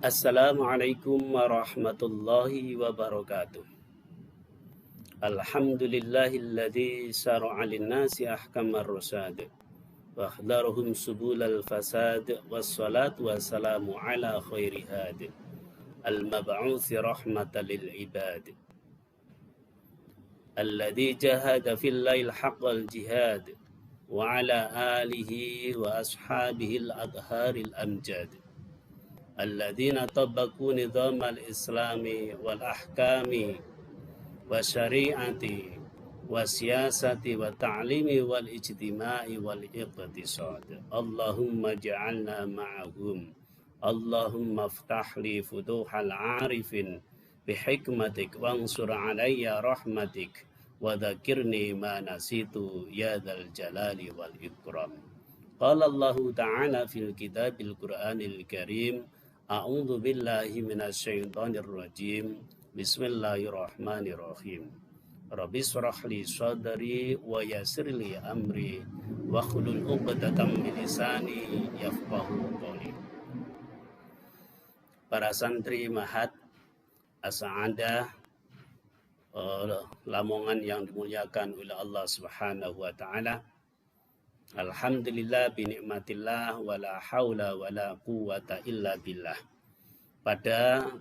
Assalamualaikum warahmatullahi wabarakatuh. Alhamdulillahilladzi syara'a lin-nasi ahkamar rusad wa akhdarahum subulal fasad wassalatu wassalamu ala khairi had al-mab'uts rahmatan lil ibad alladzi jahada fillahi haqqal jihad wa ala alihi wa ashabihi al-adharil amjad alladzina tabaqu nizamal islami wal ahkami wa syari'ati wa siyasati wa ta'limi wal ijtima'i wal iqtisad. Allahumma ja'alna ma'ahum. Allahumma aftah li futuhal arifin bihikmatik wansur alayya rahmatik wa dzakirni ma nasitu ya dzal jalali wal ikram. Qala Allah ta'ala fil kitabil Qur'anil Karim. A'udzu billahi minasyaitonir rajim. Bismillahirrahmanirrahim. Rabbi shrah li sadri wa yassir li amri wa hlul 'uqdatam min lisani yafqahu qawli. Para santri Mahat As-Sa'adah Lamongan yang dimuliakan oleh Allah Subhanahu wa taala. Alhamdulillah bi nikmatillah wala haula wala quwata illa billah. Pada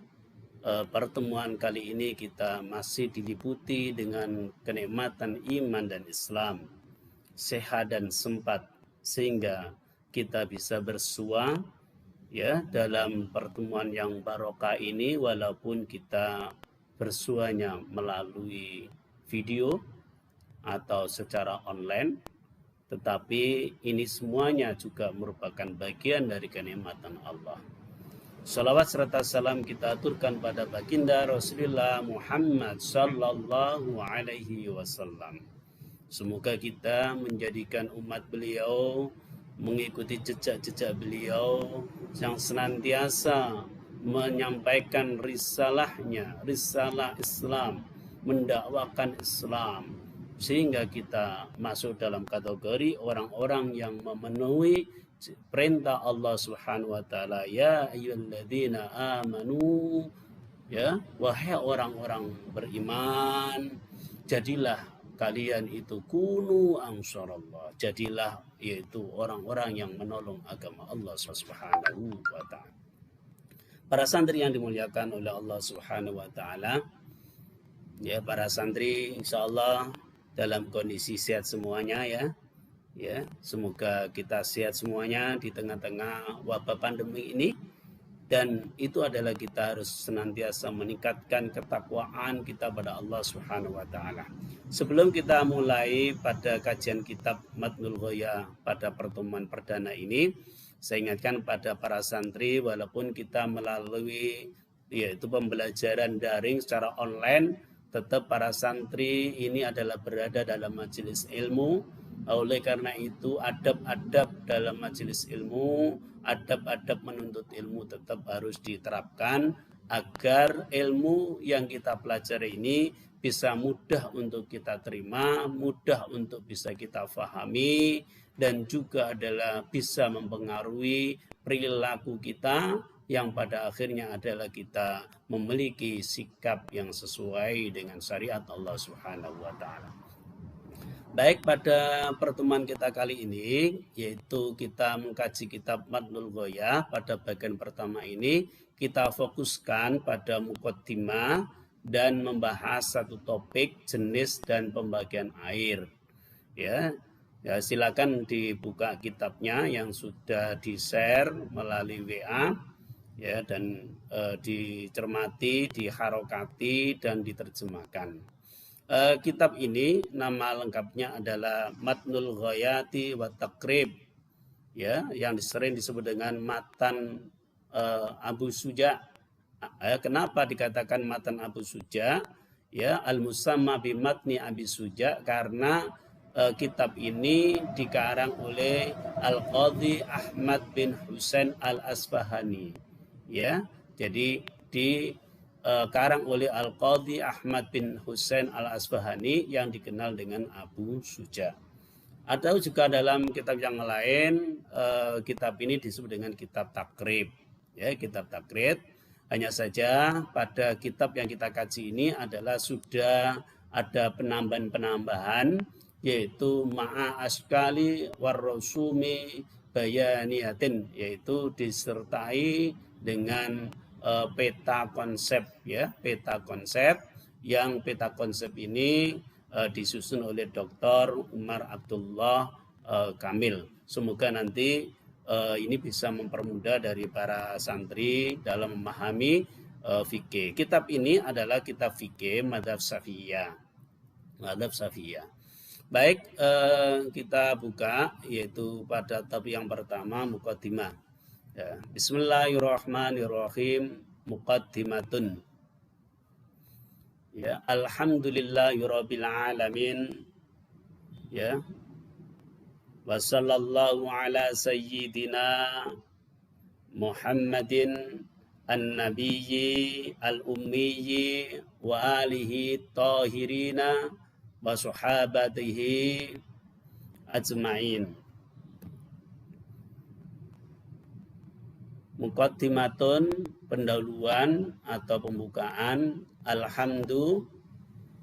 pertemuan kali ini kita masih diliputi dengan kenikmatan iman dan Islam, sehat dan sempat, sehingga kita bisa bersua ya dalam pertemuan yang barokah ini, walaupun kita bersuanya melalui video atau secara online, tetapi ini semuanya juga merupakan bagian dari kenikmatan Allah. Salawat serta salam kita aturkan pada baginda Rasulullah Muhammad sallallahu alaihi wasallam. Semoga kita menjadikan umat beliau, mengikuti jejak-jejak beliau yang senantiasa menyampaikan risalahnya, risalah Islam, mendakwakan Islam, sehingga kita masuk dalam kategori orang-orang yang memenuhi perintah Allah Subhanahu wa taala, ya ayyuhalladzina amanu, ya wahai orang-orang beriman, jadilah kalian itu kunu ansarallah, jadilah yaitu orang-orang yang menolong agama Allah Subhanahu wa taala. Para santri yang dimuliakan oleh Allah Subhanahu wa taala, ya para santri insyaallah dalam kondisi sehat semuanya ya. Ya, semoga kita sehat semuanya di tengah-tengah wabah pandemi ini, dan itu adalah kita harus senantiasa meningkatkan ketakwaan kita pada Allah Subhanahu wa taala. Sebelum kita mulai pada kajian kitab Matnul Ghoyah pada pertemuan perdana ini, saya ingatkan pada para santri, walaupun kita melalui yaitu pembelajaran daring secara online, tetap para santri ini adalah berada dalam majelis ilmu. Oleh karena itu adab-adab dalam majelis ilmu, adab-adab menuntut ilmu tetap harus diterapkan agar ilmu yang kita pelajari ini bisa mudah untuk kita terima, mudah untuk bisa kita fahami, dan juga adalah bisa mempengaruhi perilaku kita yang pada akhirnya adalah kita memiliki sikap yang sesuai dengan syariat Allah Subhanahu wa taala. Baik, pada pertemuan kita kali ini, yaitu kita mengkaji kitab Matnul Ghoyah, pada bagian pertama ini kita fokuskan pada muqaddimah dan membahas satu topik jenis dan pembagian air. Ya, silakan dibuka kitabnya yang sudah di-share melalui WA ya, dan dicermati, diharokati dan diterjemahkan. Kitab ini nama lengkapnya adalah Matnul Ghayati wa Taqrib, ya, yang sering disebut dengan Matan Abu Suja. Kenapa dikatakan Matan Abu Suja? Ya, al-musamma bi Matni Abi Suja karena kitab ini dikarang oleh Al-Qadhi Ahmad bin Husain Al-Asfahani. Ya, jadi karang oleh Al-Qadhi Ahmad bin Husain Al-Asfahani yang dikenal dengan Abu Suja. Atau juga dalam kitab yang lain, kitab ini disebut dengan kitab takrib. Ya, kitab takrid. Hanya saja pada kitab yang kita kaji ini adalah sudah ada penambahan-penambahan, yaitu ma'a askali warrosumi bayaniatin, yaitu disertai dengan peta konsep, ya, peta konsep, yang peta konsep ini disusun oleh Dr. Umar Abdullah Kamil. Semoga nanti ini bisa mempermudah dari para santri dalam memahami fikih. Kitab ini adalah kitab fikih madzhab Syafi'iyah. Madzhab Syafi'iyah. Baik, kita buka yaitu pada tab yang pertama muqaddimah. Ya. Bismillahirrahmanirrahim. Muqaddimatun. Ya, alhamdulillahirabbil alamin. Ya. Wa sallallahu ala sayyidina Muhammadin an-nabiyyi al-ummiyyi wa alihi tahirina wa sahabatihi ajma'in. Muqaddimatun, pendahuluan atau pembukaan. Alhamdulillah,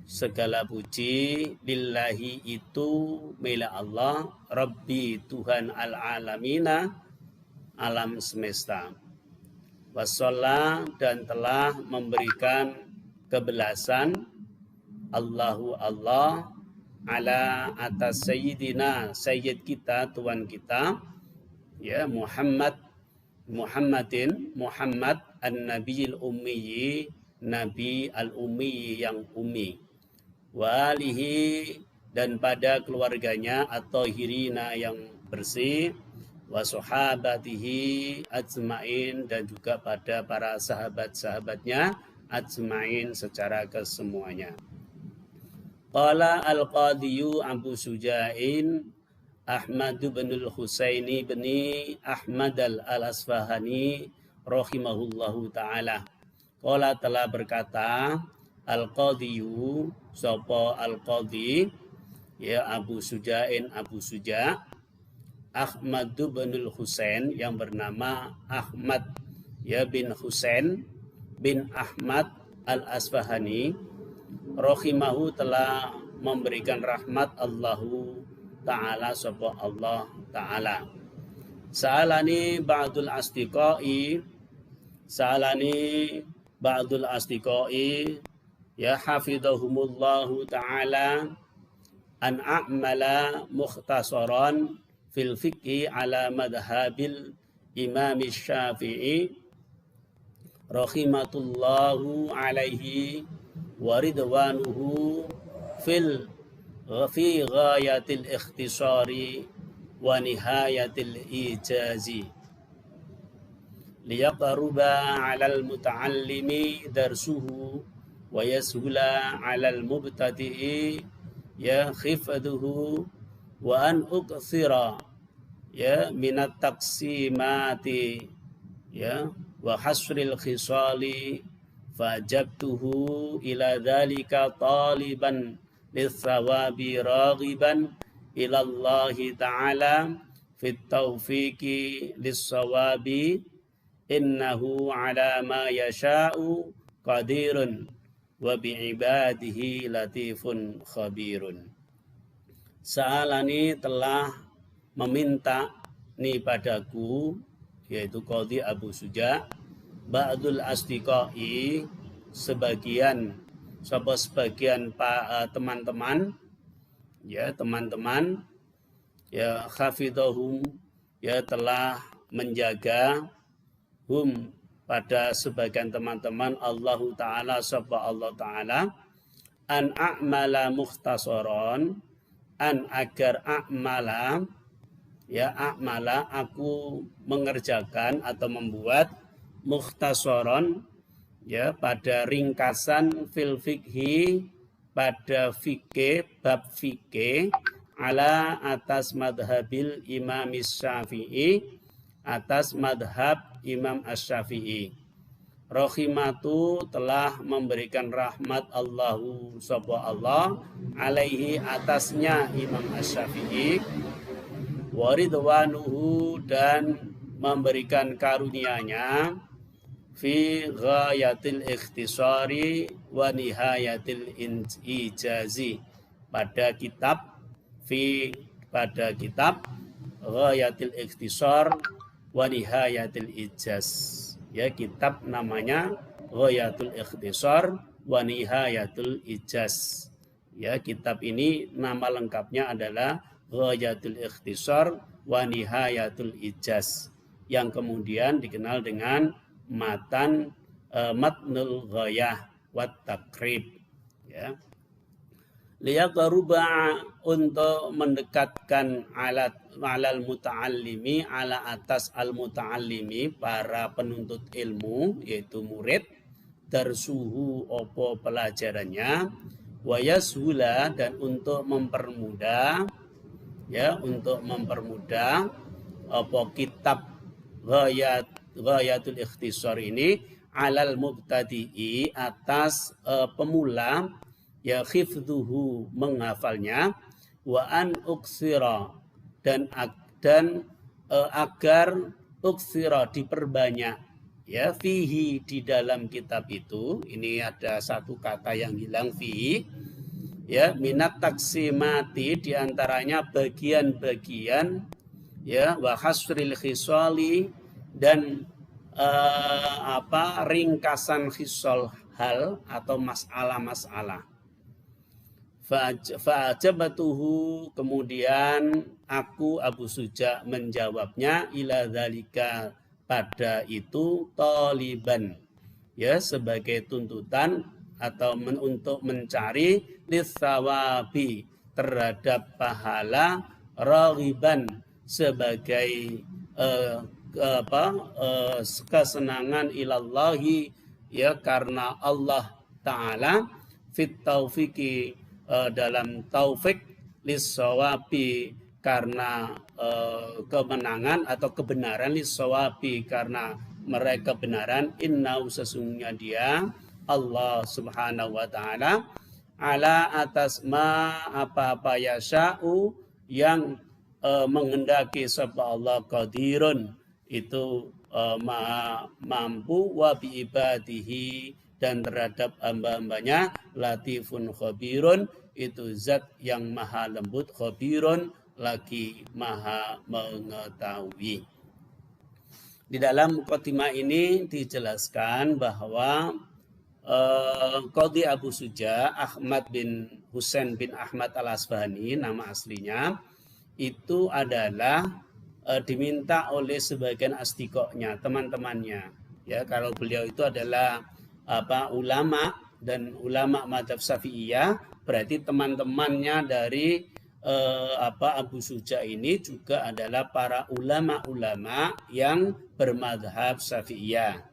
segala puji, lillahi itu milik Allah, Rabbi Tuhan al-alamina, alam semesta. Wassallam, dan telah memberikan kebelasan Allahu Allah ala atas sayyidina, sayyid kita, tuan kita, ya, Muhammad an-nabiyil ummiyi, nabi al-ummi yang ummi, wa alihi, dan pada keluarganya atau hirina yang bersih, wa sahabatihi ajmain, dan juga pada para sahabat-sahabatnya ajmain secara kesemuanya. Qala al-qadiyu Abu Suja'in Ahmad bin al-Husaini bin Ahmad al-Asfahani rahimahullahu ta'ala. Qala, telah berkata al-qadiyu, sapa al-qadi, ya, Abu Suja'in, Abu Suja' Ahmad bin al-Husain, yang bernama Ahmad, ya, bin Husain bin Ahmad al-Asfahani, rahimahu, telah memberikan rahmat Allahu ta'ala, sapa Allah ta'ala. Sa'alani ba'dul asdiqai, ya, hafidhahumullahu ta'ala, an a'mala mukhtasaran fil fiqhi ala madhabil imam Syafi'i rahimatullahu alaihi wa ridwanuhu fi ghayatil ikhtisari wa nihayatil ijazi, liyaqruba 'alal muta'allimi darsuhu wa yashula 'alal mubtadi'i, ya, khifduhu, wa an ukthira, ya, minat taqsimati, ya, wa hasril khisali, fajabtuhu ila dhalika taliban lithawabi raghiban ilallahi ta'ala fit taufiqi lissawabi, innahu ala ma yasha'u qadirun wa bi'ibadihi latifun khabirun. Sa'alani, telah meminta ni padaku, yaitu Qadhi Abu Suja', ba'dul asdiqai, sebagian teman-teman, ya, teman-teman, ya, hafidhahum, ya, telah menjaga hum, pada sebagian teman-teman, Allahu ta'ala, sapa Allah ta'ala, an a'mala mukhtasaron, an, agar a'mala, ya, a'mala, aku mengerjakan atau membuat, mukhtasaron, ya, pada ringkasan, fil fikhi, pada fikih, bab fikih, ala, atas madhabil imam Syafi'i, atas madhab Imam Asy-Syafi'i. Rahimatu, telah memberikan rahmat Allahu, sapa Allah, alaihi, atasnya Imam Asy-Syafi'i, wa ridwanuhu, dan memberikan karunia-Nya fi ghayatil ikhtisari wa nihayatil ijazi, pada kitab ghayatil ikhtisar wa nihayatil ijaz. Ya, kitab namanya Ghayatul Ikhtisar wa Nihayatul Ijaz. Ya, kitab ini nama lengkapnya adalah Ghayatul Ikhtisar wa Nihayatul Ijaz, yang kemudian dikenal dengan Matnul Ghayah wat Taqrib. Ya. Liyaqruba, untuk mendekatkan alal muta'allimi, ala atas al muta'allimi, para penuntut ilmu yaitu murid, darsuhu opo pelajarannya, wa yashula, dan untuk mempermudah, ya, untuk mempermudah opo kitab Ghayatul Ikhtisar ini alal mubtadi'i, atas pemula, ya, khifduhu, menghafalnya, wa an uksira, dan agar uksira, diperbanyak, ya, fihi, di dalam kitab itu. Ini ada satu kata yang hilang, fihi, ya, minat taksimati, diantaranya bagian-bagian, ya, wa hasril khisali, dan ringkasan khisal, hal atau masalah-masalah. Fa'ajabatuhu, kemudian aku Abu Suja menjawabnya, ila dzalika, pada itu, taliban, ya, sebagai tuntutan atau untuk mencari, litsawabi, terhadap pahala, raghiban, sebagai kesenangan, ilallahi, ya, karena Allah Ta'ala, fit taufiqi, dalam taufik, lissawabi, karena kemenangan atau kebenaran, lissawabi, karena mereka kebenaran, innahu, sesungguhnya dia Allah Subhanahu wa Ta'ala, ala atas ma, apa-apa, yasha'u, yang menghendaki sapa Allah, qadirun, itu maha mampu, wa bi ibadihi, dan terhadap hamba-hambanya, latifun khabirun, itu zat yang maha lembut, khabirun, lagi maha mengetahui. Di dalam khotimah ini dijelaskan bahwa Qadhi Abu Suja Ahmad bin Husain bin Ahmad al-Asbahani, nama aslinya, itu adalah diminta oleh sebagian asdiqohnya, teman-temannya. Ya, kalau beliau itu adalah ulama, dan ulama madzhab Syafi'iyah, berarti teman-temannya dari Abu Suja ini juga adalah para ulama-ulama yang bermadhab Syafi'iyah.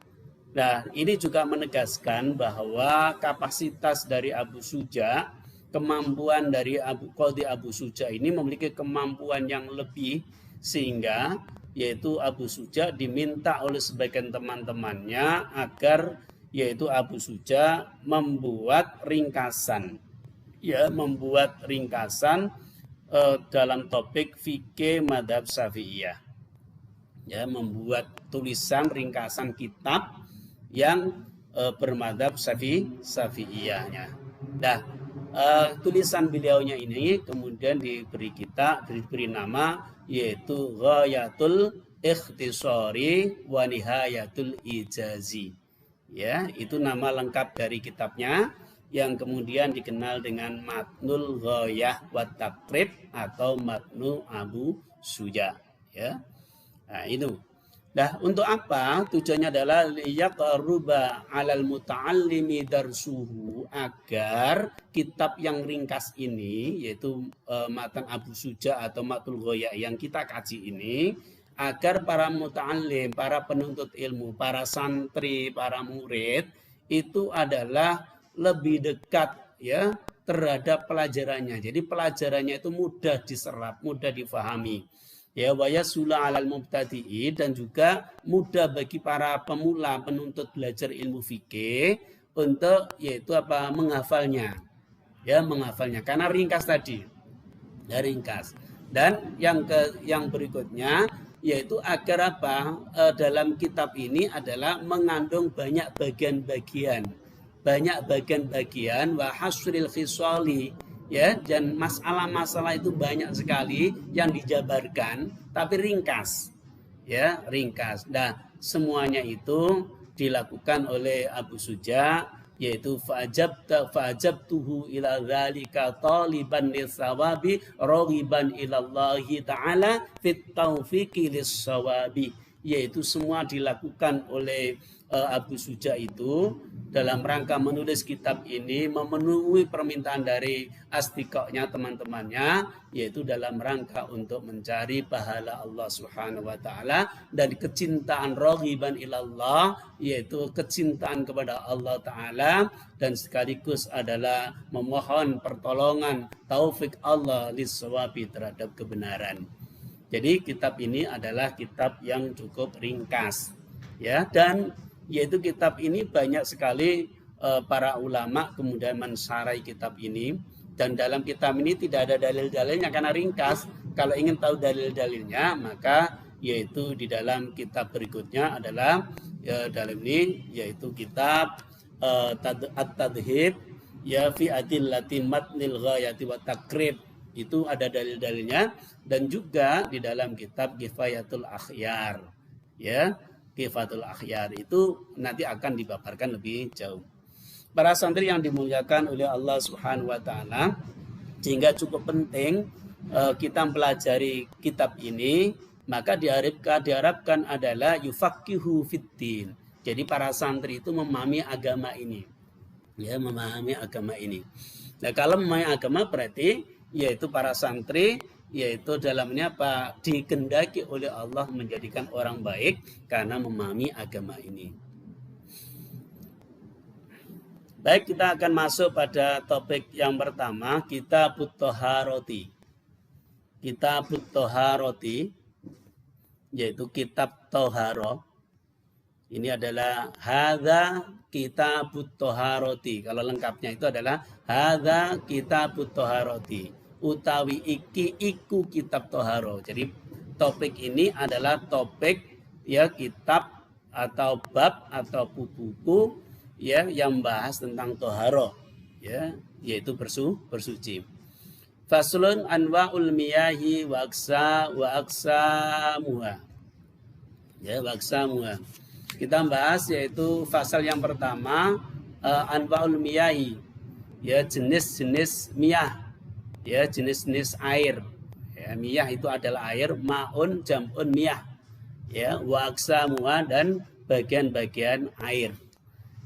Nah, ini juga menegaskan bahwa kapasitas dari Abu Suja, kemampuan dari Qadhi Abu Suja ini memiliki kemampuan yang lebih, sehingga yaitu Abu Suja diminta oleh sebagian teman-temannya agar yaitu Abu Suja membuat ringkasan, ya, membuat ringkasan dalam topik fikih madhab Syafi'iyah, ya, membuat tulisan ringkasan kitab yang bermadhab Syafi'iyahnya. Nah, tulisan beliaunya ini kemudian diberi nama yaitu Ghayatul Ikhtisari wa Nihayatul Ijazi. Ya, itu nama lengkap dari kitabnya, yang kemudian dikenal dengan Matnul Ghayah wat Taqrib atau Matnu Abu Suja. Ya, nah itu. Nah, untuk apa? Tujuannya adalah liyaqruba alal muta'allimi darsuhu, agar kitab yang ringkas ini, yaitu Matan Abu Suja atau Matnul Ghayah yang kita kaji ini, agar para muta'allim, para penuntut ilmu, para santri, para murid itu adalah lebih dekat, ya, terhadap pelajarannya. Jadi pelajarannya itu mudah diserap, mudah difahami. Ya, wa yasula 'alal mubtadi'i, dan juga mudah bagi para pemula penuntut belajar ilmu fikih untuk yaitu menghafalnya. Ya, menghafalnya karena ringkas tadi. Ya, ringkas. Dan yang berikutnya yaitu agar apa? Dalam kitab ini adalah mengandung banyak bagian-bagian. Banyak bagian-bagian wa hasril khisali, ya, dan masalah-masalah itu banyak sekali yang dijabarkan tapi ringkas. Ya, ringkas. Nah, semuanya itu dilakukan oleh Abu Suja, yaitu fa'ajabtuhu ila dzalika taliban lisawabi raghiban ilallahi ta'ala fit taufiqi lis-sawabi, yaitu semua dilakukan oleh Abu Suja itu dalam rangka menulis kitab ini memenuhi permintaan dari astikoknya teman-temannya, yaitu dalam rangka untuk mencari pahala Allah Subhanahu wa taala dan kecintaan raghiban ilallah, yaitu kecintaan kepada Allah taala, dan sekaligus adalah memohon pertolongan taufik Allah lis-sawabi terhadap kebenaran. Jadi kitab ini adalah kitab yang cukup ringkas, ya, dan yaitu kitab ini banyak sekali para ulama kemudian mensarai kitab ini, dan dalam kitab ini tidak ada dalil-dalilnya karena ringkas. Kalau ingin tahu dalil-dalilnya maka yaitu di dalam kitab berikutnya adalah dalam ini yaitu kitab At-Tadhib ya fi adillati matnil ghayati wa takrib, itu ada dalil-dalilnya, dan juga di dalam kitab Kifayatul Akhyar, ya. Kifayatul Akhyar itu nanti akan dipaparkan lebih jauh. Para santri yang dimuliakan oleh Allah Subhanahu wa taala, sehingga cukup penting kita mempelajari kitab ini, maka diharapkan adalah yufaqihu fiddin. Jadi para santri itu memahami agama ini. Ya, memahami agama ini. Nah, kalau memahami agama berarti yaitu para santri yaitu dalamnya apa? Dikehendaki oleh Allah menjadikan orang baik karena memahami agama ini. Baik, kita akan masuk pada topik yang pertama, Kitabut Thaharati. Kitabut Thaharati yaitu kitab Thaharah. Ini adalah hadza Kitabut Thaharati. Kalau lengkapnya itu adalah hadza Kitabut Thaharati, utawi iki iku kitab Toharo. Jadi topik ini adalah topik ya kitab atau bab atau buku ya yang bahas tentang Toharo, ya, yaitu bersuci. Faslun anwa'ul miyahi wa aksamuha. Ya, wa aksamuha. Kita bahas yaitu fasal yang pertama, anwa'ul miyahi, ya, jenis-jenis miyah. Ya, jenis-jenis air. Ya, miyah itu adalah air, ma'un jam'un miyah. Ya, wa aksamuha, dan bagian-bagian air.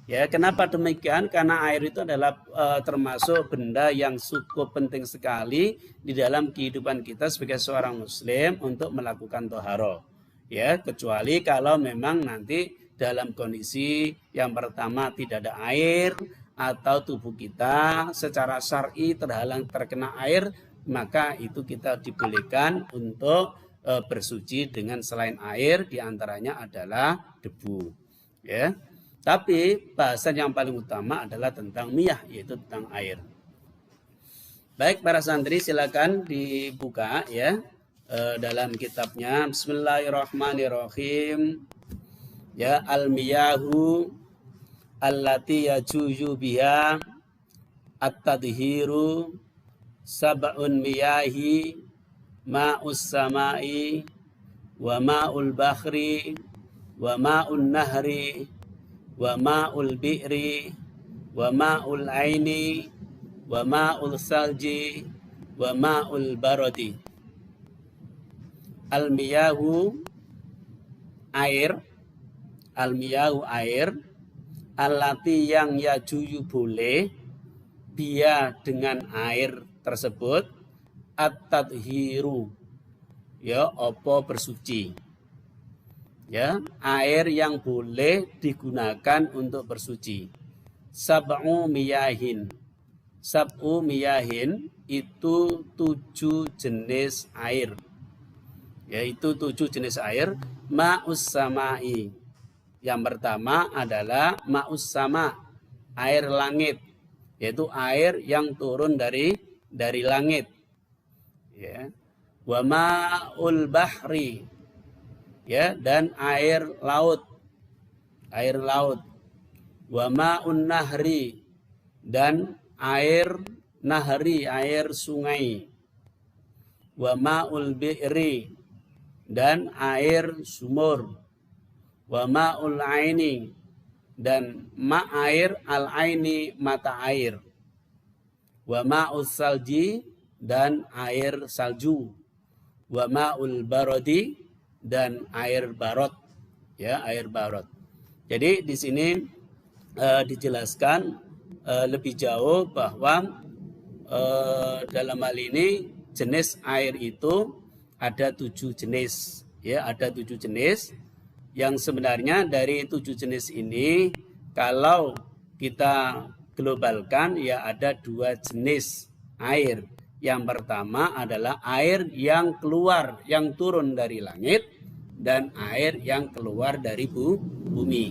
Ya, kenapa demikian? Karena air itu adalah termasuk benda yang cukup penting sekali di dalam kehidupan kita sebagai seorang muslim untuk melakukan toharo. Ya, kecuali kalau memang nanti dalam kondisi yang pertama tidak ada air, atau tubuh kita secara syar'i terhalang terkena air, maka itu kita dibolehkan untuk bersuci dengan selain air, diantaranya adalah debu. Ya, tapi bahasan yang paling utama adalah tentang miyah, yaitu tentang air. Baik, para santri silakan dibuka ya dalam kitabnya. Bismillahirrahmanirrahim. Ya, al-miyahu allati yajuju biha at-tadhiru sab'un miyahi ma'us samai wa ma'ul bakhri wa ma'un nahri wa ma'ul bi'ri wa ma'ul aini wa ma'ul salji wa ma'ul baradi. Al-miyahu air, al-miyahu air, allati yang yajuyu boleh dia dengan air tersebut, at-tadhiru ya apa bersuci, ya, air yang boleh digunakan untuk bersuci. Sab'u miyahin, sab'u miyahin itu 7 jenis air, yaitu 7 jenis air. Ma'us samai, yang pertama adalah ma'us sama, air langit, yaitu air yang turun dari langit. Ya. Wa ma'ul bahri, ya, dan air laut, wa ma'un nahri, dan air nahri, air sungai, wa ma'ul bi'ri, dan air sumur, wa ma'ul aini, dan air al-aini, mata air, wa ma'us salji, dan air salju, wa ma'ul barodi, dan air barot, ya, air barot. Jadi di sini dijelaskan lebih jauh bahwa dalam hal ini jenis air itu ada 7 jenis, ya, ada 7 jenis. Yang sebenarnya dari 7 jenis ini kalau kita globalkan ya ada 2 jenis air. Yang pertama adalah air yang keluar, yang turun dari langit, dan air yang keluar dari bumi.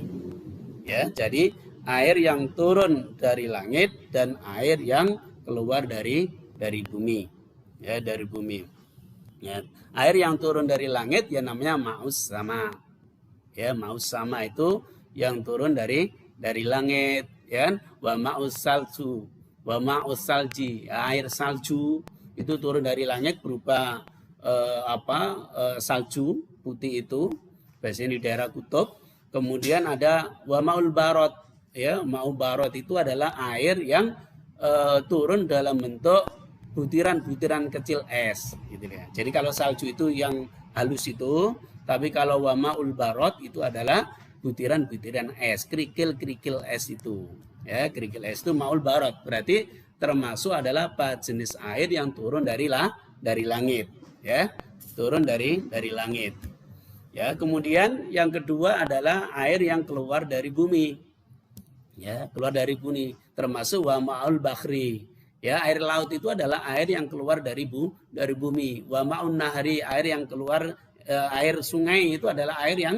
Ya, jadi air yang turun dari langit dan air yang keluar dari bumi. Ya, dari bumi. Ya, air yang turun dari langit ya namanya ma'us sama. Ya, ma'us sama itu yang turun dari langit, ya. Wa ma'us salju, wa ma'us salji, air salju itu turun dari langit berupa salju putih itu, biasanya di daerah kutub. Kemudian ada wa ma'ul barot, ya, ma'ul barot itu adalah air yang turun dalam bentuk butiran-butiran kecil es, gitu ya. Jadi kalau salju itu yang halus itu, tapi kalau wa ma'ul barot itu adalah butiran-butiran es, kerikil-kerikil es itu. Ya, kerikil es itu ma'ul barot. Berarti termasuk adalah jenis air yang turun dari langit, ya. Turun dari langit. Ya, kemudian yang kedua adalah air yang keluar dari bumi. Ya, keluar dari bumi, termasuk wa ma'ul bakhri. Ya, air laut itu adalah air yang keluar dari bumi. Wa ma'un nahri, air yang keluar, air sungai itu adalah air yang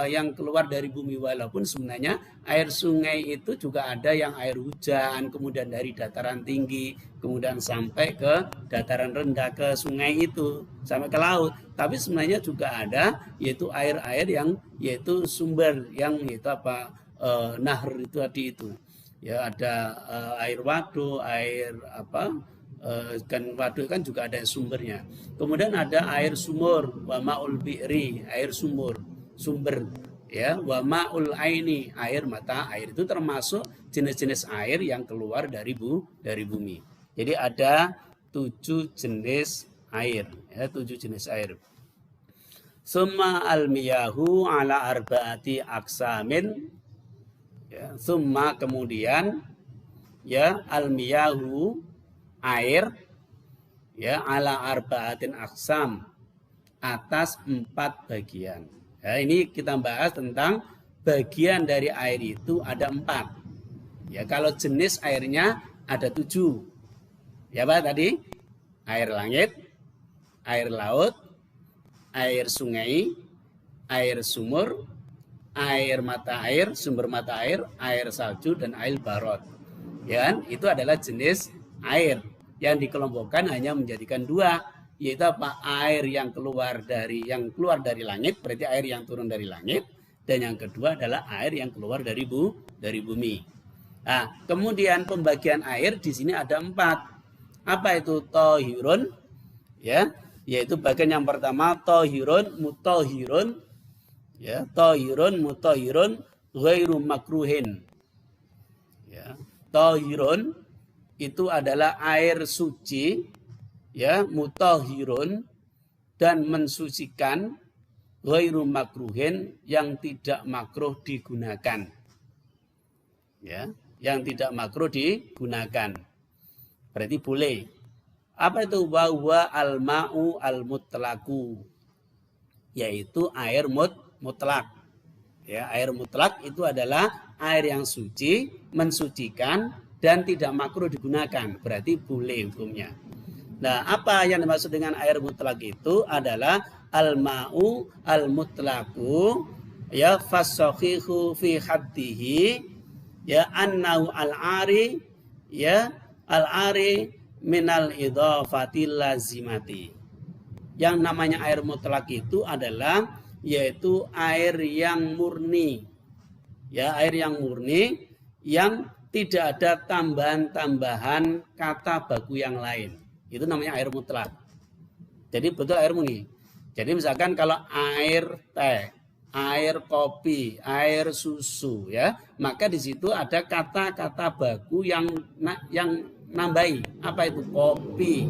yang keluar dari bumi. Walaupun sebenarnya air sungai itu juga ada yang air hujan, kemudian dari dataran tinggi, kemudian sampai ke dataran rendah, ke sungai itu, sampai ke laut. Tapi sebenarnya juga ada yaitu air-air yang yaitu sumber, yang yaitu nahr itu tadi itu. Ya, ada air waduk, air kan waduk kan juga ada sumbernya. Kemudian ada air sumur, wa ma'ul bi'ri, air sumber, ya, wa ma'ul aini, air mata air. Itu termasuk jenis-jenis air yang keluar dari bumi. Jadi ada 7 jenis air, ya, 7 jenis air. Summa al-miyahu ala arba'ati aksamin. Ya, summa kemudian, ya, al-miyahu air, ya, ala arba'atin aksam, atas 4 bagian. Ya, ini kita bahas tentang bagian dari air itu ada 4. Ya, kalau jenis airnya ada 7. Ya, Pak, tadi air langit, air laut, air sungai, air sumur, air mata air, sumber mata air, air salju, dan air barot. Ya, itu adalah jenis air yang dikelompokkan hanya menjadikan 2, yaitu apa? Air yang keluar dari langit, berarti air yang turun dari langit, dan yang kedua adalah air yang keluar dari bumi. Nah, kemudian pembagian air di sini ada 4. Apa itu? Tohirun, ya, yaitu bagian yang pertama tohirun, mutohirun. Ya, tohirun, mutohirun, ghairu makruhin. Ya, tohirun itu adalah air suci, ya, mutohirun, dan mensucikan, ghairu makruhin, yang tidak makruh digunakan. Ya, yang tidak makruh digunakan. Berarti boleh. Apa itu? Wa huwa al-ma'u al-mutlaqu, yaitu air mutlak. Ya, air mutlak itu adalah air yang suci, mensucikan, dan tidak makruh digunakan. Berarti boleh hukumnya. Nah, apa yang dimaksud dengan air mutlak itu adalah al-ma'u al-mutlaqu, ya, fasakhihu fi haddihi, ya, annahu al-ari, ya, al-ari minal idhafati lazimati. Yang namanya air mutlak itu adalah yaitu air yang murni. Ya, air yang murni yang tidak ada tambahan-tambahan kata baku yang lain. Itu namanya air mutlak. Jadi betul air murni. Jadi misalkan kalau air teh, air kopi, air susu, ya, maka di situ ada kata-kata baku yang nambahi. Apa itu? Kopi,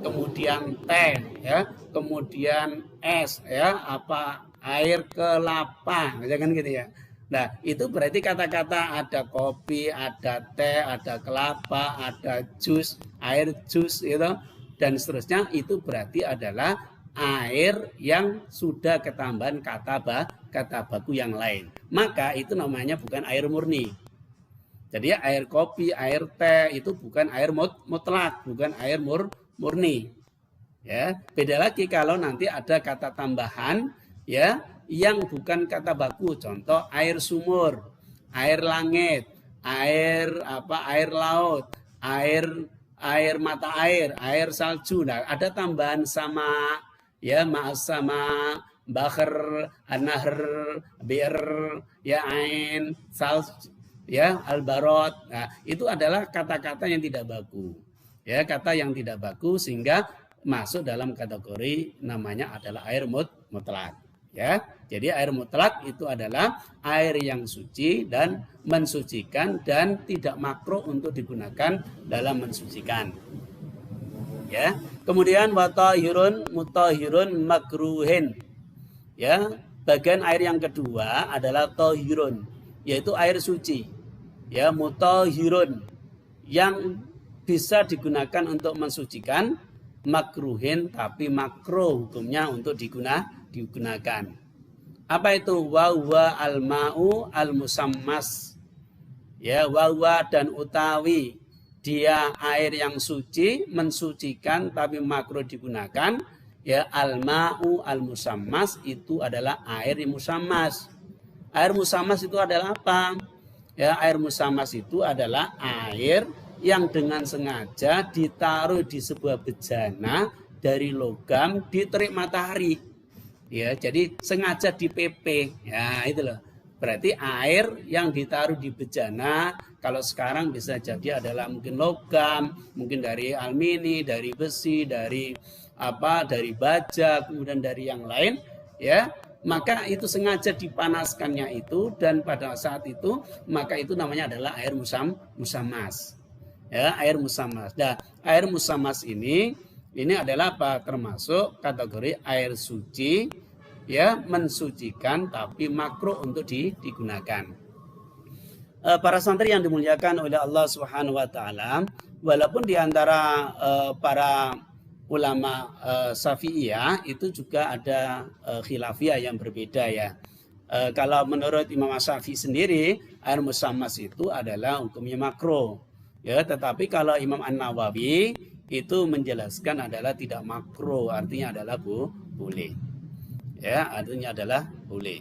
kemudian teh, ya, kemudian es, ya, apa air kelapa, kan gitu ya. Nah, itu berarti kata-kata ada kopi, ada teh, ada kelapa, ada jus, air jus, gitu, dan seterusnya. Itu berarti adalah air yang sudah ketambahan kata baku yang lain. Maka itu namanya bukan air murni. Jadi air kopi, air teh itu bukan air mutlak, bukan air murni. Ya, beda lagi kalau nanti ada kata tambahan, ya, yang bukan kata baku. Contoh air sumur, air langit, air laut, air mata air salju. Nah, ada tambahan sama, ya, ma'as sama, bahr, an-nahr, bir, ya, ain, salj, ya, al-barot. Nah, itu adalah kata-kata yang tidak baku. Ya, kata yang tidak baku sehingga masuk dalam kategori namanya adalah air mutlak. Ya, jadi air mutlak itu adalah air yang suci dan mensucikan dan tidak makruh untuk digunakan dalam mensucikan. Ya, kemudian watahirun mutahirun makruhin. Ya, bagian air yang kedua adalah tahirun, yaitu air suci. Ya, mutahirun yang bisa digunakan untuk mensucikan, makruhin tapi makruh hukumnya untuk digunakan. Apa itu? Wawa al-ma'u al-musammas. Ya, wawa dan utawi dia air yang suci, mensucikan tapi makruh digunakan. Ya, al-ma'u al-musammas itu adalah air yang musammas. Air musammas itu adalah apa? Ya, air musammas itu adalah air yang dengan sengaja ditaruh di sebuah bejana dari logam di terik matahari. Ya, jadi sengaja dipepeh. Ya, itu loh. Berarti air yang ditaruh di bejana, kalau sekarang bisa jadi adalah mungkin logam, mungkin dari alumini, dari besi, dari baja, kemudian dari yang lain, ya. Maka itu sengaja dipanaskannya itu, dan pada saat itu maka itu namanya adalah air musammas. Ya, air musammas. Nah, air musammas ini adalah apa? Termasuk kategori air suci, ya, mensucikan tapi makruh untuk digunakan. Para santri yang dimuliakan oleh Allah Subhanahu wa taala, walaupun di antara para ulama Syafi'iyah itu juga ada khilafiyah yang berbeda, ya. Kalau menurut Imam Syafi'i sendiri, air musammas itu adalah hukumnya makruh. Ya, tetapi kalau Imam An-Nawawi itu menjelaskan adalah tidak makruh, artinya adalah boleh. Ya, artinya adalah boleh.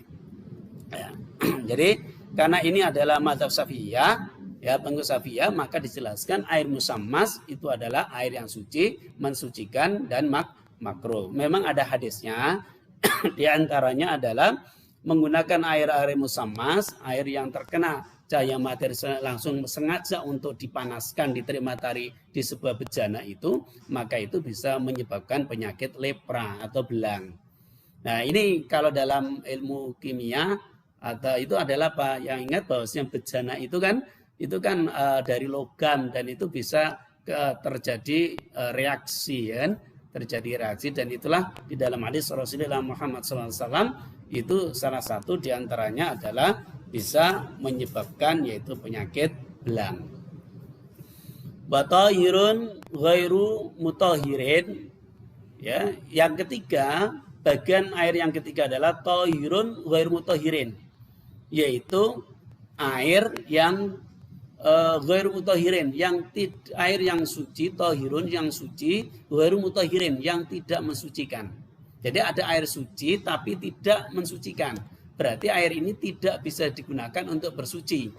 Ya. Jadi karena ini adalah mazhab Syafi'iyah, ya, pengikut Syafi'iyah, maka dijelaskan air musammas itu adalah air yang suci, mensucikan dan makruh. Memang ada hadisnya, di antaranya adalah menggunakan air musammas, air yang terkena cahaya matahari langsung sengaja untuk dipanaskan di terik matahari di sebuah bejana itu, maka itu bisa menyebabkan penyakit lepra atau belang. Nah, ini kalau dalam ilmu kimia atau itu adalah apa? Yang ingat bahwasanya bejana itu kan dari logam dan itu bisa terjadi reaksi, kan? Terjadi reaksi, dan itulah di dalam hadis Rasulullah Muhammad SAW itu salah satu diantaranya adalah bisa menyebabkan yaitu penyakit belang. Batahirun ghairu mutahirin. Ya, yang ketiga, bagian air yang ketiga adalah tahirun ghairu mutahirin, yaitu air yang ghairu mutahirin, air yang suci, tahirun yang suci, ghairu mutahirin yang tidak mensucikan. Jadi ada air suci tapi tidak mensucikan. Berarti air ini tidak bisa digunakan untuk bersuci.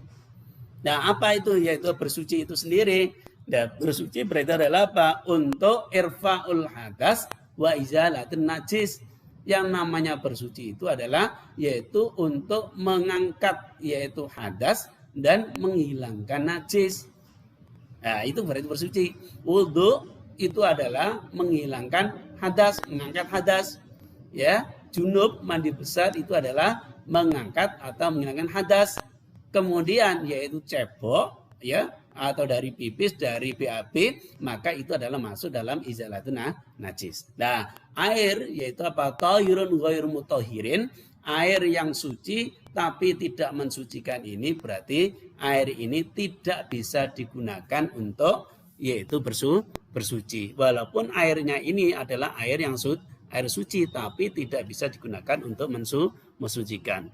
Nah, apa itu? Yaitu bersuci itu sendiri. Dan bersuci berarti adalah apa? Untuk irfa'ul hadas wa izalatin najis. Yang namanya bersuci itu adalah yaitu untuk mengangkat yaitu hadas dan menghilangkan najis. Nah, itu berarti bersuci. Wudu itu adalah menghilangkan hadas, mengangkat hadas. Ya, junub mandi besar itu adalah mengangkat atau menghilangkan hadas. Kemudian yaitu cebok, ya, atau dari pipis, dari BAB, maka itu adalah masuk dalam izalatun najis. Nah, air yaitu apa? Tahirun ghairu mutahhirin, air yang suci tapi tidak mensucikan ini berarti air ini tidak bisa digunakan untuk yaitu bersuci. Walaupun airnya ini adalah air yang air suci tapi tidak bisa digunakan untuk mensucikan.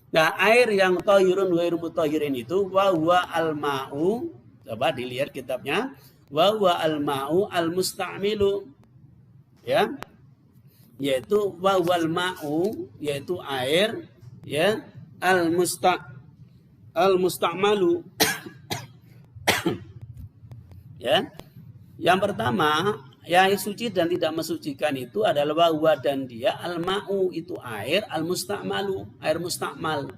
Nah, air yang tahirun ghairu mutahhirin itu wa huwa al-ma'u. Coba dilihat kitabnya. Wa huwa al-ma'u al-musta'milu. Ya. Yaitu wa huwa al-ma'u, yaitu air, ya, al-musta'malu. Ya. Yang pertama, yang suci dan tidak mensucikan itu adalah wahwa dan dia al-ma'u itu air, al-musta'malu, air mustakmal.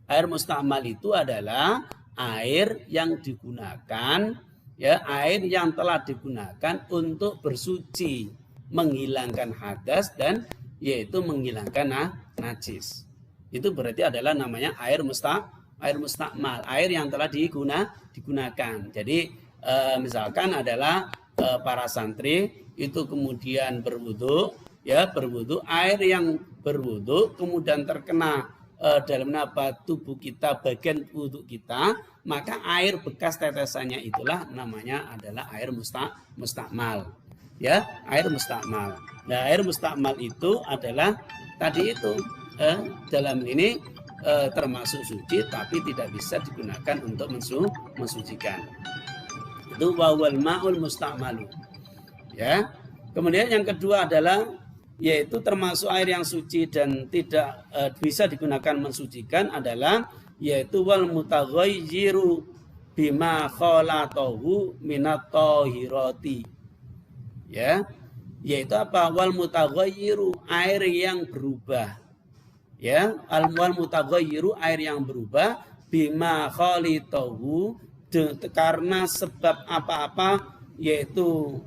Air mustakmal itu adalah air yang digunakan, ya, air yang telah digunakan untuk bersuci, menghilangkan hadas dan yaitu menghilangkan najis. Itu berarti adalah namanya air mustakmal, air yang telah digunakan. Jadi misalkan adalah para santri itu kemudian berwudu, ya, berwudu, air yang berwudu kemudian terkena dalam tubuh kita, bagian wudu kita, maka air bekas tetesannya itulah namanya adalah air mustakmal, ya, air mustakmal. Nah, air mustakmal itu adalah tadi itu dalam ini termasuk suci tapi tidak bisa digunakan untuk mensucikan. Itu wawal ma'ul mustakmalu. Ya. Kemudian yang kedua adalah yaitu termasuk air yang suci dan tidak bisa digunakan mensucikan adalah yaitu wal mutaghayyiru bima khalatahu minat thahirati. Ya. Yaitu apa? Wal mutaghayyiru, air yang berubah. Ya, wal mutaghayyiru, air yang berubah bima khalatahu, karena sebab apa-apa yaitu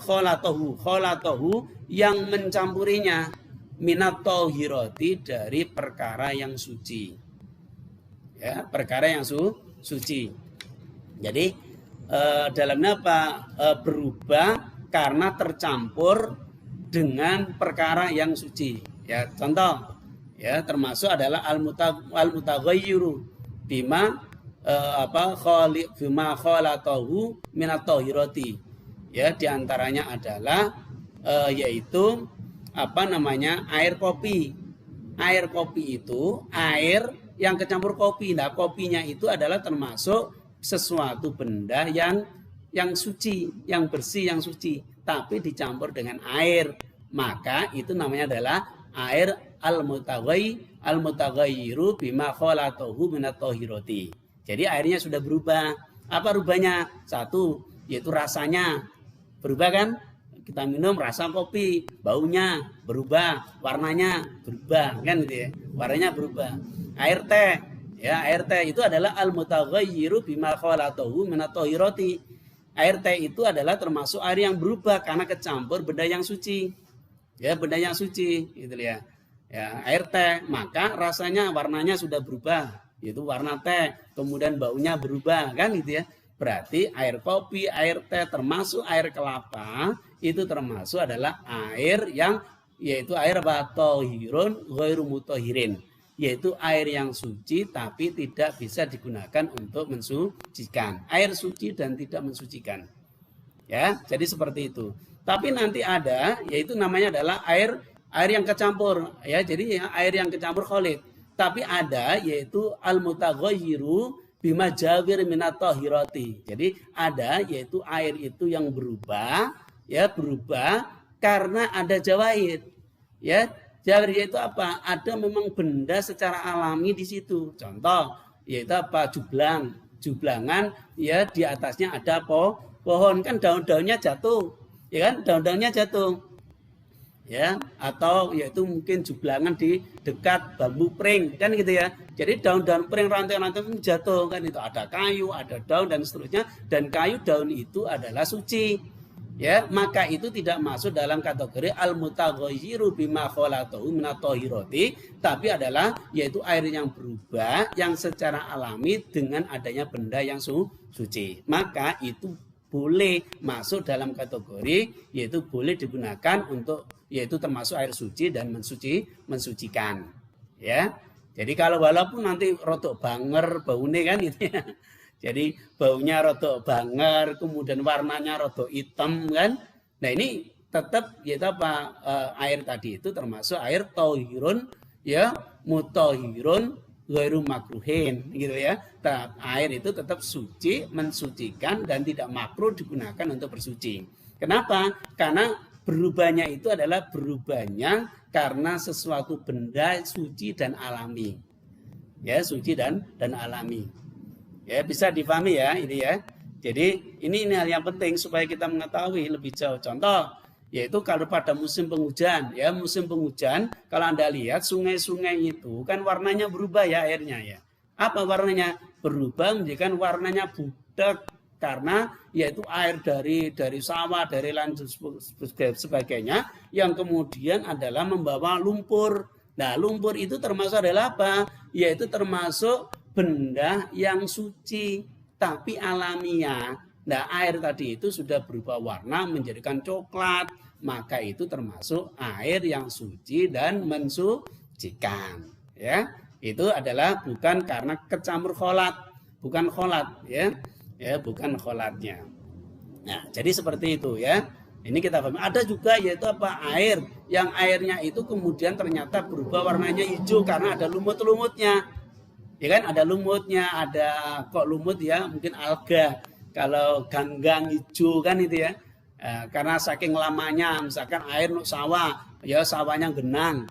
kholatohu yang mencampurinya minat thahirati, dari perkara yang suci, ya, perkara yang suci. Jadi dalamnya apa? Berubah karena tercampur dengan perkara yang suci, ya. Contoh, ya, termasuk adalah al-mutaghayyiru bima bima khalatahu minat thahirati. Ya, diantaranya adalah yaitu air kopi. Air kopi itu air yang kecampur kopi. Nah, kopinya itu adalah termasuk sesuatu benda yang suci, yang bersih, yang suci, tapi dicampur dengan air. Maka itu namanya adalah air al-mutaghayyiru bima khalatahu minat thahirati. Jadi airnya sudah berubah. Apa rubahnya? Satu, yaitu rasanya berubah, kan? Kita minum rasa kopi, baunya berubah, warnanya berubah, kan gitu ya. Warnanya berubah. Air teh, ya, air teh itu adalah al-mutaghayyiru bima khalatahu minat thahirati. Air teh itu adalah termasuk air yang berubah karena kecampur benda yang suci. Ya, benda yang suci, gitu ya. Ya, air teh, maka rasanya, warnanya sudah berubah, yaitu warna teh, kemudian baunya berubah, kan gitu ya. Berarti air kopi, air teh, termasuk air kelapa, itu termasuk adalah air yang yaitu air thahirun ghairu mutahhirin, yaitu air yang suci tapi tidak bisa digunakan untuk mensucikan. Air suci dan tidak mensucikan. Ya, jadi seperti itu. Tapi nanti ada yaitu namanya adalah air yang kecampur, ya. Jadi air yang kecampur khalid. Tapi ada yaitu al-mutaghayyiru bima jawir minat thahirati. Jadi ada yaitu air itu yang berubah, ya, berubah karena ada jawaid. Ya, jawir yaitu apa? Ada memang benda secara alami di situ. Contoh yaitu apa? Jublangan, ya, di atasnya ada pohon, kan daun-daunnya jatuh. Ya kan? Daun-daunnya jatuh. ya, atau yaitu mungkin jublangan di dekat bambu pring kan gitu ya. Jadi daun-daun pring, rantai-rantai itu jatuh kan, itu ada kayu, ada daun dan seterusnya, dan kayu daun itu adalah suci, ya, maka itu tidak masuk dalam kategori al-mutaghayyiru bima khalatahu minat thahirati, tapi adalah yaitu air yang berubah yang secara alami dengan adanya benda yang suci, maka itu boleh masuk dalam kategori yaitu boleh digunakan untuk yaitu termasuk air suci dan mensucikan, ya. Jadi kalau walaupun nanti rotok banger baunya kan gitu ya. Jadi baunya rotok banger, kemudian warnanya rotok hitam kan. Nah ini tetap yaitu apa, air tadi itu termasuk air tohirun, ya, mutohirun ghairu makruhin gitu ya. Air itu tetap suci, mensucikan dan tidak makruh digunakan untuk bersuci. Kenapa? Karena berubahnya itu adalah berubahnya karena sesuatu benda suci dan alami. Ya, suci dan alami. Ya, bisa dipahami ya ini ya. Jadi ini hal yang penting supaya kita mengetahui lebih jauh. Contoh yaitu kalau pada musim penghujan, ya, musim penghujan kalau Anda lihat sungai-sungai itu kan warnanya berubah ya airnya ya. Apa warnanya? Berubah menjadikan warnanya budak karena yaitu air dari sawah, dari lain sebagainya yang kemudian adalah membawa lumpur. Nah, lumpur itu termasuk adalah apa? Yaitu termasuk benda yang suci tapi alamiah. Nah, air tadi itu sudah berubah warna menjadikan coklat, maka itu termasuk air yang suci dan mensucikan, ya. Itu adalah bukan karena kecampur kholat, bukan kholat, ya. Ya, bukan kholatnya. Nah, jadi seperti itu ya. Ini kita pahami. Ada juga yaitu apa? Air yang airnya itu kemudian ternyata berubah warnanya hijau karena ada lumut-lumutnya. Ya kan, ada lumutnya, ada kok lumut ya, mungkin alga. Kalau ganggang hijau kan itu ya. Karena saking lamanya misalkan air sawah, ya sawahnya genang.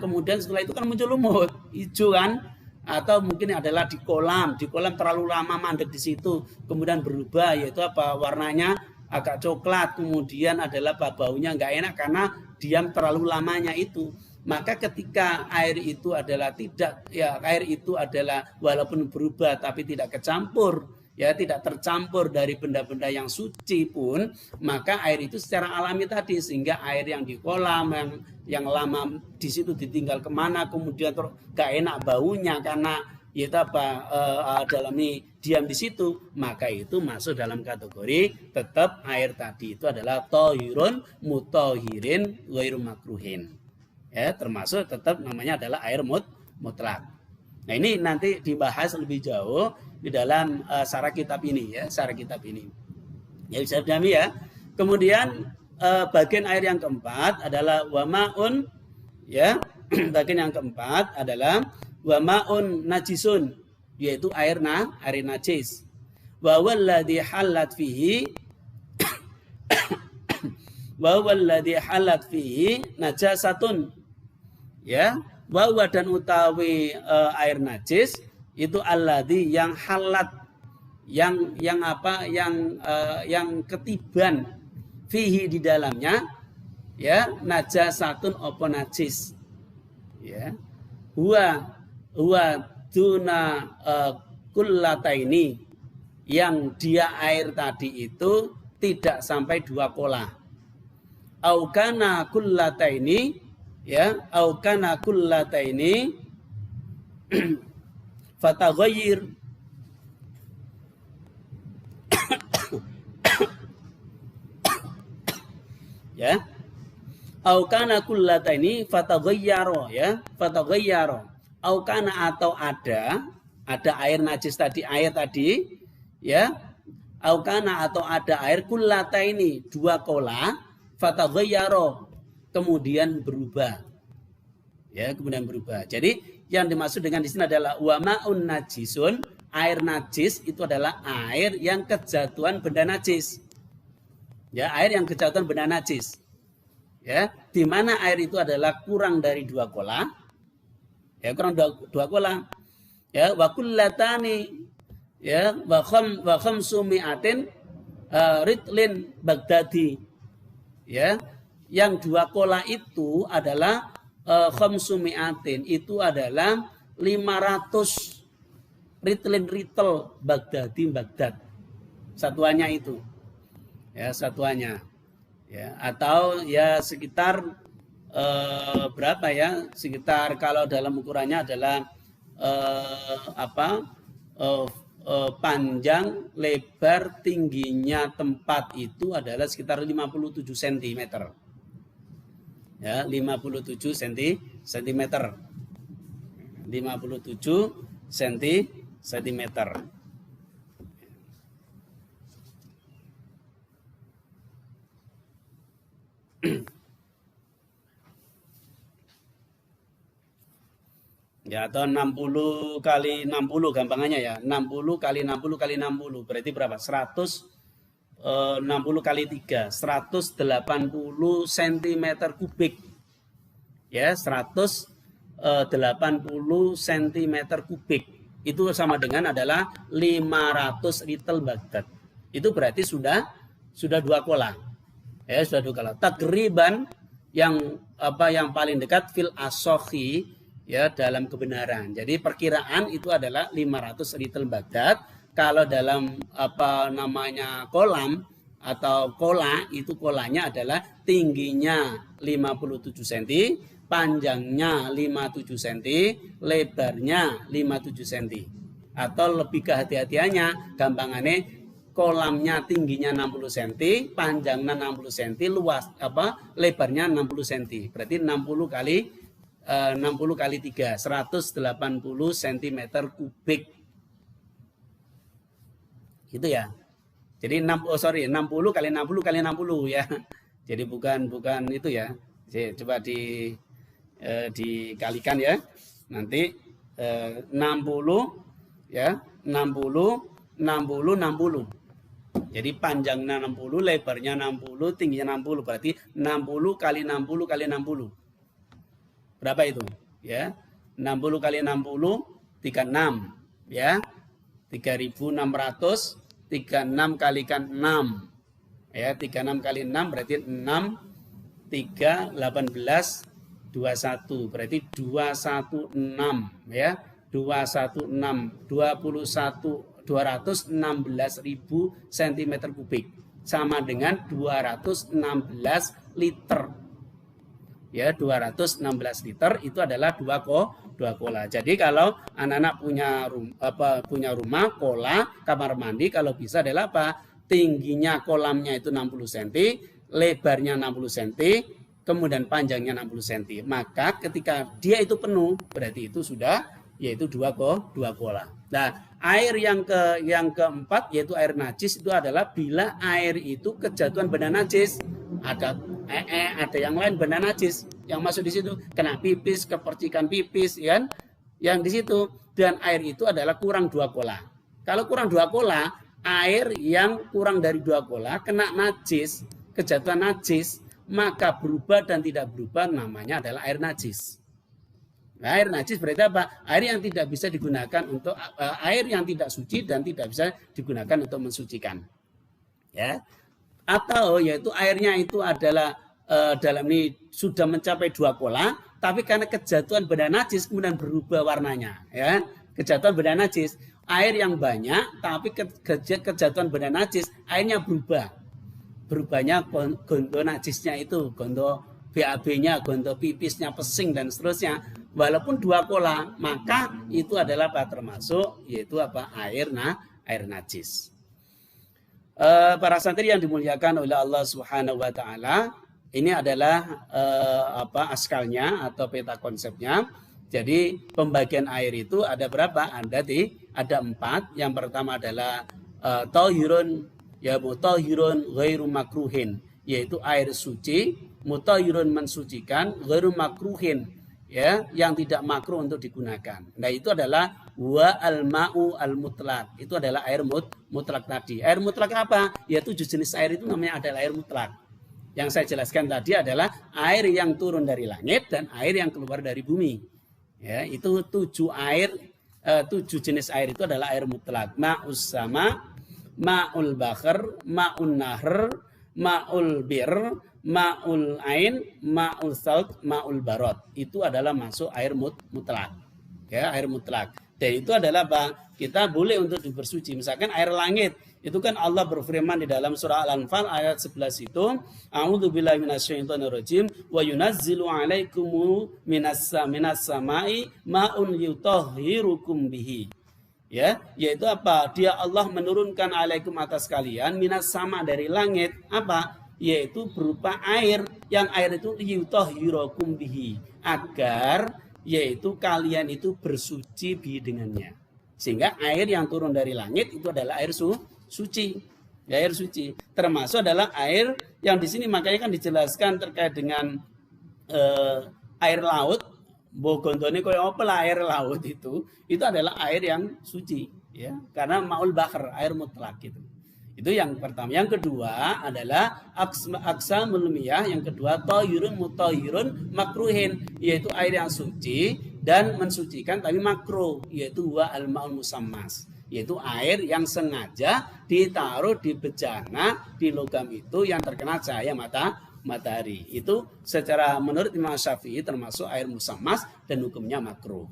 Kemudian setelah itu kan muncul lumut hijau kan. Atau mungkin adalah di kolam terlalu lama mandek di situ, kemudian berubah yaitu apa, warnanya agak coklat, kemudian adalah baunya nggak enak karena diam terlalu lamanya itu. Maka ketika air itu adalah air itu adalah walaupun berubah tapi tidak kecampur, ya, tidak tercampur dari benda-benda yang suci pun, maka air itu secara alami tadi, sehingga air yang di kolam yang lama di situ ditinggal kemana, kemudian gak enak baunya karena yaitu apa, dalam ini diam di situ, maka itu masuk dalam kategori tetap air tadi itu adalah tohirun mutohirin ghairu makruhin, ya, termasuk tetap namanya adalah air mutlak. Nah ini nanti dibahas lebih jauh di dalam syarah kitab ini ya, syarah kitab ini. Ya bisa dipahami ya. Kemudian bagian air yang keempat adalah wamaun, ya. Bagian yang keempat adalah wamaun najisun, yaitu air najis. Wa walladhi halat fihi wa walladhi halat fihi najasatun, ya. Wa dan utawi air najis itu alladhi yang halat, yang apa, yang ketiban fihi di dalamnya, ya, najasatun opo najis, ya, huwa duna kullataini, yang dia air tadi itu tidak sampai 2 kola, aukana kullataini, ya, aukana kullataini fataghayyir, ya, aukana kullataini fataghayyaro, ya, fataghayyaro, aukana atau ada air najis tadi, air tadi, ya, aukana atau ada air kullataini 2 kola, fataghayyaro, kemudian berubah, ya, kemudian berubah. Jadi yang dimaksud dengan di sini adalah wamaun najisun, air najis itu adalah air yang kejatuhan benda najis, ya, air yang kejatuhan benda najis, ya, di mana air itu adalah kurang dari 2 kola, ya, kurang 2 kola, ya, wa kullatani, ya, wa khamsumi'atin ritlin Baghdadi, ya, Yang 2 kola itu adalah khamsumi'atin, itu adalah 500 ritel Baghdad satuannya itu, ya, satuannya, ya, atau ya sekitar berapa ya, sekitar kalau dalam ukurannya adalah panjang, lebar, tingginya tempat itu adalah sekitar 57 cm. Ya, 57 cm. 57 cm. Ya, atau 60 kali 60 gampangannya ya. 60 kali 60 kali 60 berarti berapa? 60 kali 3, 180 cm kubik. Ya, 180 cm kubik. Itu sama dengan adalah 500 ritel Baghdad. Itu berarti sudah 2 kola. Ya, sudah 2 kola. Takriban yang paling dekat fil asokhi, ya, dalam kebenaran. Jadi perkiraan itu adalah 500 ritel Baghdad. Kalau dalam kolam atau kola, itu kolanya adalah tingginya 57 cm, panjangnya 57 cm, lebarnya 57 cm. Atau lebih kehati-hatiannya, gampangannya kolamnya tingginya 60 cm, panjangnya 60 cm, lebarnya 60 cm. Berarti 60 kali 3, 180 cm kubik. Gitu ya. Jadi 60 kali 60 kali 60 ya. Jadi bukan itu ya. Jadi, coba dikalikan ya. Nanti 60 ya, 60. Jadi panjangnya 60, lebarnya 60, tingginya 60, berarti 60 kali 60 kali 60. Berapa itu? Ya. 60 kali 60 36 ya. 3600, 36 kalikan 6. Ya, 36 kali 6 berarti 6 3 18 21, berarti 216 ya. 216 cm kubik sama dengan 216 liter. Ya, 216 liter itu adalah 2 kola. Jadi kalau anak-anak punya rumah kola kamar mandi, kalau bisa adalah tingginya kolamnya itu 60 cm, lebarnya 60 cm, kemudian panjangnya 60 cm. Maka ketika dia itu penuh, berarti itu sudah yaitu 2 kola. Nah, air yang keempat yaitu air najis itu adalah bila air itu kejatuhan benda najis. Ada yang lain benda najis yang masuk di situ, kena pipis, kepercikan pipis, kan? Yang di situ, dan air itu adalah kurang 2 kola. Kalau kurang 2 kola, air yang kurang dari 2 kola kena najis, kejatuhan najis, maka berubah dan tidak berubah namanya adalah air najis. Nah, air najis berarti apa? Air yang tidak bisa digunakan untuk air yang tidak suci dan tidak bisa digunakan untuk mensucikan. Ya. Atau yaitu airnya itu adalah dalam ini sudah mencapai 2 kola, tapi karena kejatuhan benda najis kemudian berubah warnanya, ya. Kejatuhan benda najis, air yang banyak tapi kejatuhan benda najis, airnya berubah. Berubahnya gondo najisnya itu, gondo BAB-nya, gondo pipisnya, pesing dan seterusnya. Walaupun 2 kola, maka itu adalah termasuk yaitu air najis. Para santri yang dimuliakan oleh Allah Subhanahu wa taala, ini adalah askalnya atau peta konsepnya. Jadi pembagian air itu ada berapa? Ada 4. Yang pertama adalah tahirun, ya, mutahhirun ghairu makruhin, yaitu air suci, mutahhirun mensucikan, ghairu makruhin, ya, yang tidak makruh untuk digunakan. Nah, itu adalah wa al-ma'u al-mutlaq. Itu adalah air mutlak tadi. Air mutlak apa? Ya, 7 jenis air itu namanya adalah air mutlak. Yang saya jelaskan tadi adalah air yang turun dari langit dan air yang keluar dari bumi. Ya, itu 7 jenis air itu adalah air mutlak. Ma'us sama, ma'ul bakhar, ma'un nahr, ma'ul bir, ma'ul ain, ma'ul salt, ma'ul barot. Itu adalah masuk air mutlak. Ya, air mutlak. Dan itu adalah apa? Kita boleh untuk bersuci. Misalkan air langit, itu kan Allah berfirman di dalam surah Al-Anfal ayat 11 itu, a'udzubillahi minasyaitonirrajim wa yunazzilu 'alaikum minas samai ma'un yutahhirukum bihi. Ya, yaitu apa? Dia Allah menurunkan alaikum atas kalian minas sama dari langit apa? Yaitu berupa air, yang air itu yutahhirukum bihi, agar yaitu kalian itu bersuci bi dengannya. Sehingga air yang turun dari langit itu adalah air suci. Ya, air suci. Termasuk adalah air yang di sini makanya kan dijelaskan terkait dengan air laut. Bogontone koyo apa lah air laut itu adalah air yang suci, ya. Karena maul bahr, air mutlak gitu. Itu yang pertama. Yang kedua adalah aksamul miyah, yang kedua tahirun mutahhirun makruhin, yaitu air yang suci dan mensucikan tapi makruh, yaitu wa al-ma'ul musammas, yaitu air yang sengaja ditaruh di bejana di logam itu yang terkena cahaya matahari. Itu secara menurut Imam Syafi'i termasuk air musammas dan hukumnya makruh.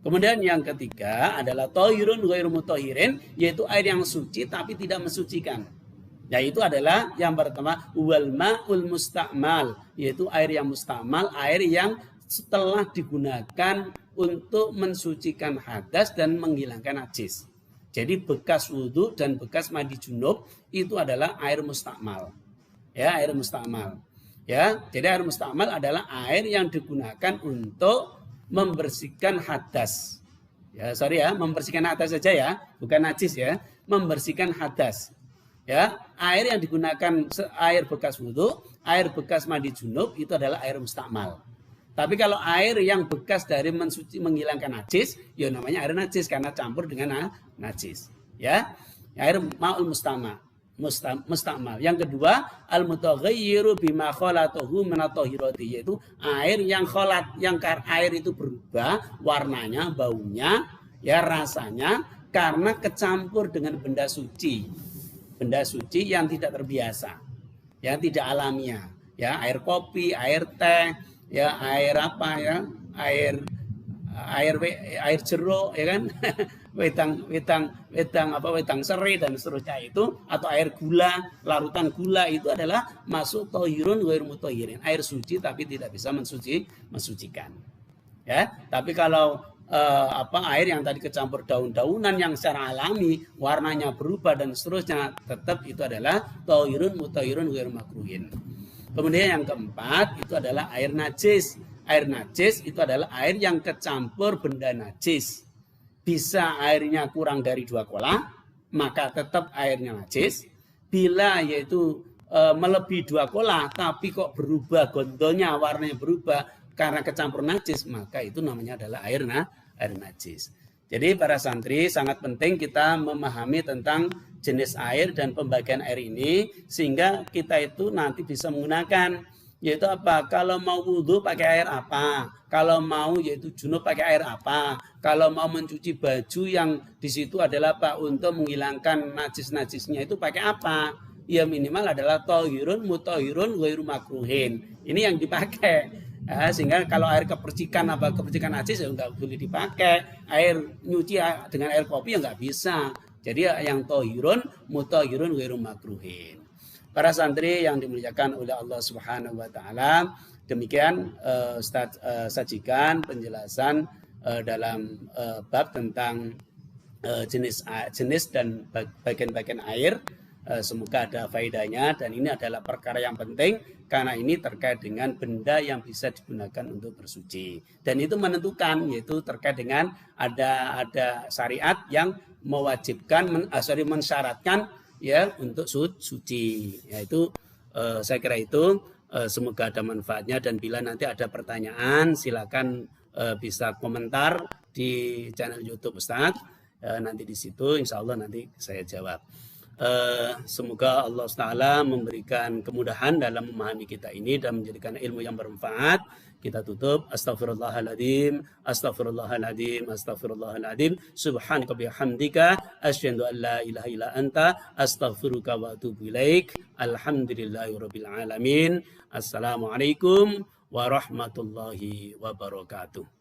Kemudian yang ketiga adalah tahirun ghairu mutahhirin, yaitu air yang suci tapi tidak mensucikan. Yaitu adalah yang pertama wal ma'ul musta'mal, yaitu air yang musta'mal, air yang setelah digunakan untuk mensucikan hadas dan menghilangkan najis. Jadi bekas wudhu dan bekas mandi junub itu adalah air musta'mal. Ya, air musta'mal. Ya, jadi air musta'mal adalah air yang digunakan untuk membersihkan hadas. Ya, sorry ya, membersihkan hadas saja ya, bukan najis ya, membersihkan hadas. Ya, air yang digunakan air bekas wudhu, air bekas mandi junub itu adalah air musta'mal. Tapi kalau air yang bekas dari menghilangkan najis, ya namanya air najis karena campur dengan najis. Ya, air ma'ul musta'mal. Yang kedua, al-mutaghayyiru bima khalatuhu min at-tahirati, yaitu air yang kholat, yang air itu berubah warnanya, baunya, ya rasanya karena kecampur dengan benda suci. Benda suci yang tidak terbiasa, yang tidak alamiah, ya air kopi, air teh, ya air apa ya, air jeruk, ya kan, wedang serai dan seterusnya itu, atau air gula, larutan gula, itu adalah masuk tahirun ghairu mutahhirin, air suci tapi tidak bisa mensucikan. Ya, tapi kalau air yang tadi kecampur daun-daunan yang secara alami warnanya berubah dan seterusnya, tetap itu adalah tahirun mutahhirun ghairu makruhin. Kemudian yang keempat itu adalah air najis. Air najis itu adalah air yang kecampur benda najis. Bisa airnya kurang dari 2 kolah, maka tetap airnya najis. Bila yaitu melebihi 2 kolah, tapi kok berubah gondolnya, warnanya berubah karena kecampur najis, maka itu namanya adalah air najis. Jadi para santri sangat penting kita memahami tentang jenis air dan pembagian air ini, sehingga kita itu nanti bisa menggunakan. Yaitu apa? Kalau mau wudhu pakai air apa? Kalau mau yaitu junub pakai air apa? Kalau mau mencuci baju yang di situ adalah apa? Untuk menghilangkan najis-najisnya itu pakai apa? Ya minimal adalah tahirun mutahhirun ghairu makruhin. Ini yang dipakai. Ya, sehingga kalau air kepercikan najis ya nggak boleh dipakai. Air nyuci dengan air kopi ya nggak bisa. Jadi yang tahirun mutahhirun ghairu makruhin. Para santri yang dimuliakan oleh Allah Subhanahu wa taala, demikian Ustaz sajikan penjelasan dalam bab tentang jenis dan bagian-bagian air. Semoga ada faedahnya, dan ini adalah perkara yang penting karena ini terkait dengan benda yang bisa digunakan untuk bersuci. Dan itu menentukan, yaitu terkait dengan ada syariat yang mewajibkan mensyaratkan ya untuk suci. Yaitu saya kira itu semoga ada manfaatnya, dan bila nanti ada pertanyaan silakan bisa komentar di channel YouTube Ustaz. Nanti di situ insya Allah nanti saya jawab. Semoga Allah Ta'ala memberikan kemudahan dalam memahami kita ini dan menjadikan ilmu yang bermanfaat. Kita tutup. Astaghfirullahaladzim, astaghfirullahaladzim, astaghfirullahaladzim. Subhanaka bihamdika asyhadu an la ilaha illa anta astaghfiruka wa atubu ilaik. Alhamdulillahirabbil alamin. Assalamualaikum warahmatullahi wabarakatuh.